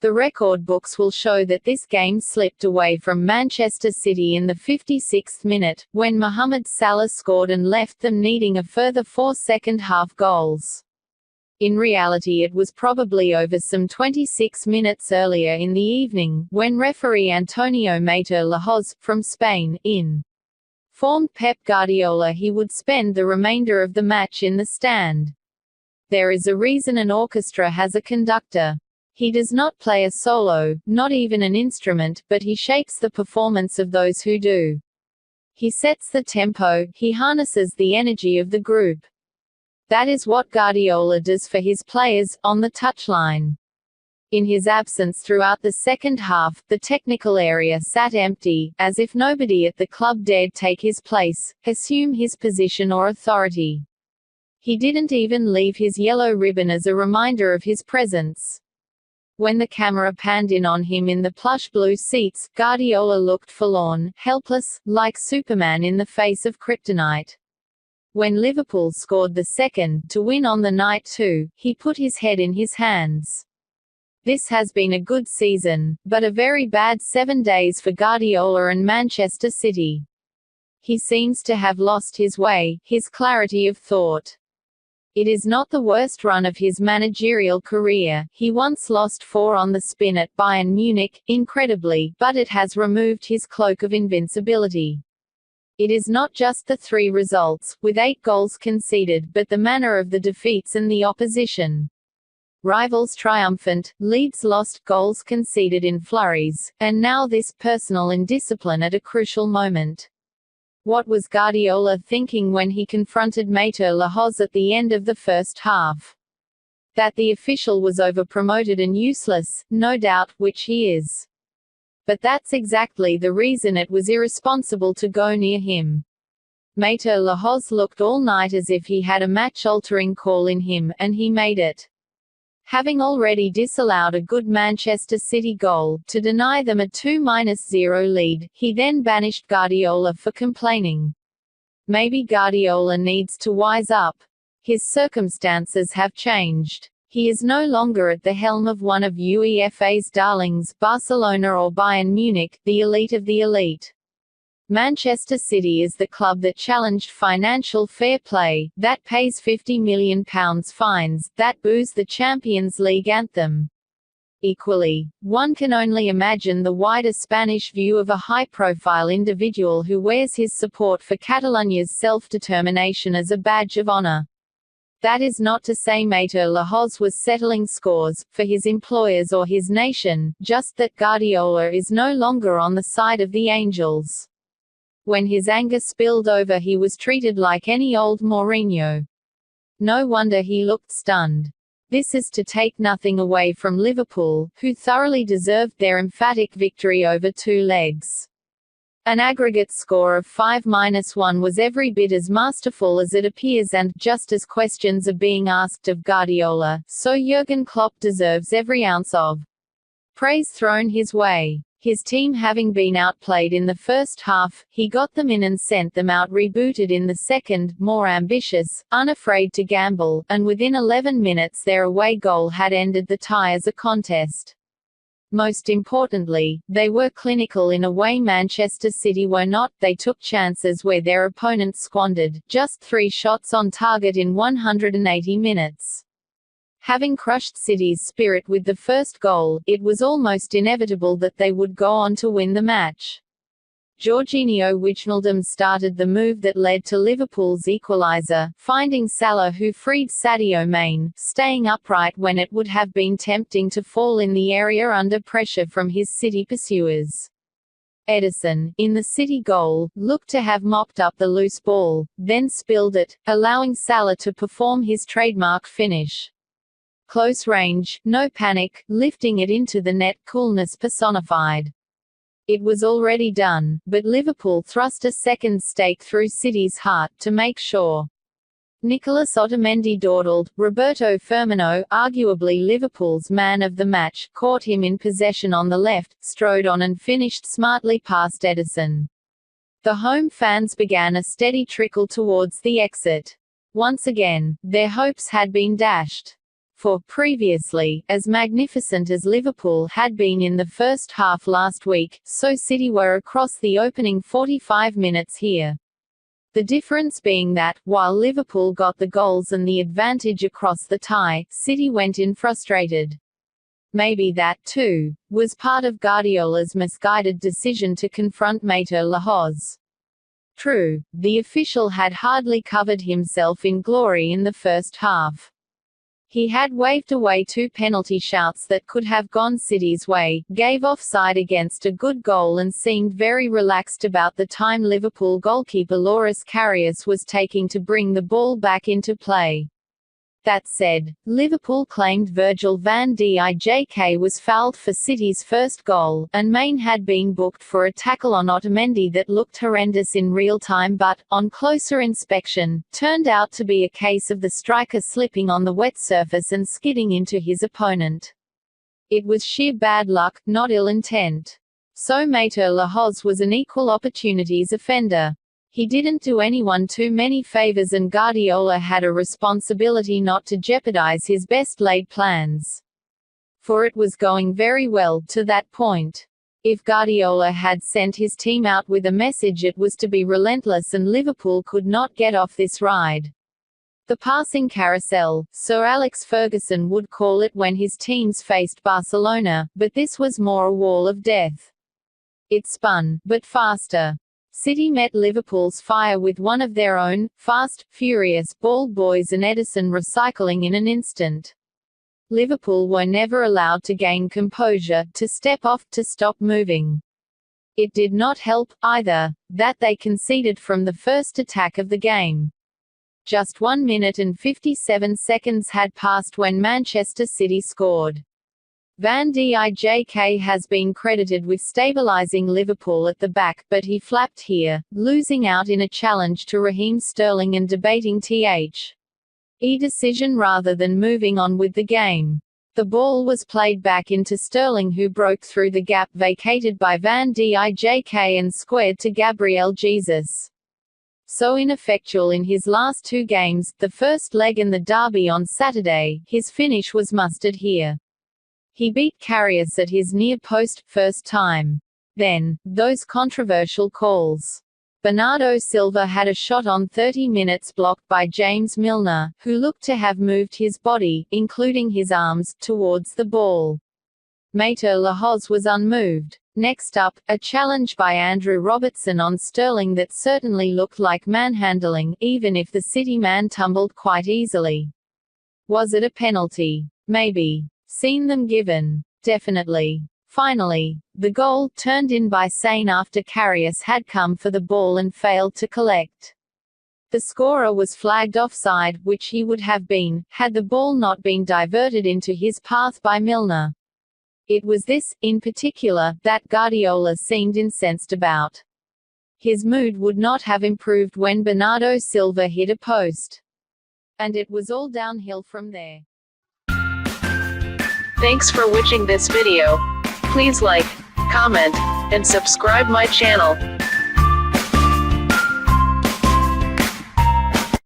The record books will show that this game slipped away from Manchester City in the 56th minute, when Mohamed Salah scored and left them needing a further 4 second-half goals. In reality it was probably over some 26 minutes earlier in the evening, when referee Antonio Mateu Lahoz, from Spain, informed Pep Guardiola he would spend the remainder of the match in the stand. There is a reason an orchestra has a conductor. He does not play a solo, not even an instrument, but he shapes the performance of those who do. He sets the tempo, he harnesses the energy of the group. That is what Guardiola does for his players, on the touchline. In his absence throughout the second half, the technical area sat empty, as if nobody at the club dared take his place, assume his position or authority. He didn't even leave his yellow ribbon as a reminder of his presence. When the camera panned in on him in the plush blue seats, Guardiola looked forlorn, helpless, like Superman in the face of kryptonite. When Liverpool scored the second, to win on the night too, he put his head in his hands. This has been a good season, but a very bad 7 days for Guardiola and Manchester City. He seems to have lost his way, his clarity of thought. It is not the worst run of his managerial career. He once lost 4 on the spin at Bayern Munich, incredibly, but it has removed his cloak of invincibility. It is not just the 3 results, with 8 goals conceded, but the manner of the defeats and the opposition. Rivals triumphant, leads lost, goals conceded in flurries, and now this personal indiscipline at a crucial moment. What was Guardiola thinking when he confronted Mateu Lahoz at the end of the first half? That the official was over-promoted and useless, no doubt, which he is. But that's exactly the reason it was irresponsible to go near him. Mateu Lahoz looked all night as if he had a match-altering call in him, and he made it. Having already disallowed a good Manchester City goal, to deny them a 2-0 lead, he then banished Guardiola for complaining. Maybe Guardiola needs to wise up. His circumstances have changed. He is no longer at the helm of one of UEFA's darlings, Barcelona or Bayern Munich, the elite of the elite. Manchester City is the club that challenged financial fair play, that pays £50 million fines, that boos the Champions League anthem. Equally, one can only imagine the wider Spanish view of a high-profile individual who wears his support for Catalonia's self-determination as a badge of honor. That is not to say Mateu Lahoz was settling scores, for his employers or his nation, just that Guardiola is no longer on the side of the Angels. When his anger spilled over he was treated like any old Mourinho. No wonder he looked stunned. This is to take nothing away from Liverpool, who thoroughly deserved their emphatic victory over 2 legs. An aggregate score of 5-1 was every bit as masterful as it appears and, just as questions are being asked of Guardiola, so Jurgen Klopp deserves every ounce of praise thrown his way. His team having been outplayed in the first half, he got them in and sent them out rebooted in the second, more ambitious, unafraid to gamble, and within 11 minutes their away goal had ended the tie as a contest. Most importantly, they were clinical in a way Manchester City were not. They took chances where their opponents squandered, just 3 shots on target in 180 minutes. Having crushed City's spirit with the first goal, it was almost inevitable that they would go on to win the match. Jorginho Wijnaldum started the move that led to Liverpool's equaliser, finding Salah who freed Sadio Mane, staying upright when it would have been tempting to fall in the area under pressure from his City pursuers. Ederson, in the City goal, looked to have mopped up the loose ball, then spilled it, allowing Salah to perform his trademark finish. Close range, no panic, lifting it into the net, coolness personified. It was already done, but Liverpool thrust a second stake through City's heart, to make sure. Nicolas Otamendi dawdled. Roberto Firmino, arguably Liverpool's man of the match, caught him in possession on the left, strode on and finished smartly past Ederson. The home fans began a steady trickle towards the exit. Once again, their hopes had been dashed. For, previously, as magnificent as Liverpool had been in the first half last week, so City were across the opening 45 minutes here. The difference being that, while Liverpool got the goals and the advantage across the tie, City went in frustrated. Maybe that, too, was part of Guardiola's misguided decision to confront Mateu Lahoz. True, the official had hardly covered himself in glory in the first half. He had waved away 2 penalty shouts that could have gone City's way, gave offside against a good goal and seemed very relaxed about the time Liverpool goalkeeper Loris Karius was taking to bring the ball back into play. That said, Liverpool claimed Virgil van Dijk was fouled for City's first goal, and Maine had been booked for a tackle on Otamendi that looked horrendous in real time but, on closer inspection, turned out to be a case of the striker slipping on the wet surface and skidding into his opponent. It was sheer bad luck, not ill intent. So Mateu Lahoz was an equal opportunities offender. He didn't do anyone too many favors and Guardiola had a responsibility not to jeopardize his best laid plans. For it was going very well, to that point. If Guardiola had sent his team out with a message, it was to be relentless, and Liverpool could not get off this ride. The passing carousel, Sir Alex Ferguson would call it when his teams faced Barcelona, but this was more a wall of death. It spun, but faster. City met Liverpool's fire with one of their own, fast, furious, bald boys and Edison recycling in an instant. Liverpool were never allowed to gain composure, to step off, to stop moving. It did not help, either, that they conceded from the first attack of the game. Just 1 minute and 57 seconds had passed when Manchester City scored. Van Dijk has been credited with stabilising Liverpool at the back, but he flapped here, losing out in a challenge to Raheem Sterling and debating the decision rather than moving on with the game. The ball was played back into Sterling, who broke through the gap vacated by Van Dijk and squared to Gabriel Jesus. So ineffectual in his last 2 games, the first leg and the derby on Saturday, his finish was mustered here. He beat Karius at his near post, first time. Then, those controversial calls. Bernardo Silva had a shot on 30 minutes blocked by James Milner, who looked to have moved his body, including his arms, towards the ball. Mateu Lahoz was unmoved. Next up, a challenge by Andrew Robertson on Sterling that certainly looked like manhandling, even if the City man tumbled quite easily. Was it a penalty? Maybe. Seen them given? Definitely. Finally, the goal, turned in by Sane after Karius had come for the ball and failed to collect. The scorer was flagged offside, which he would have been, had the ball not been diverted into his path by Milner. It was this, in particular, that Guardiola seemed incensed about. His mood would not have improved when Bernardo Silva hit a post. And it was all downhill from there. Thanks for watching this video. Please like, comment, and subscribe my channel.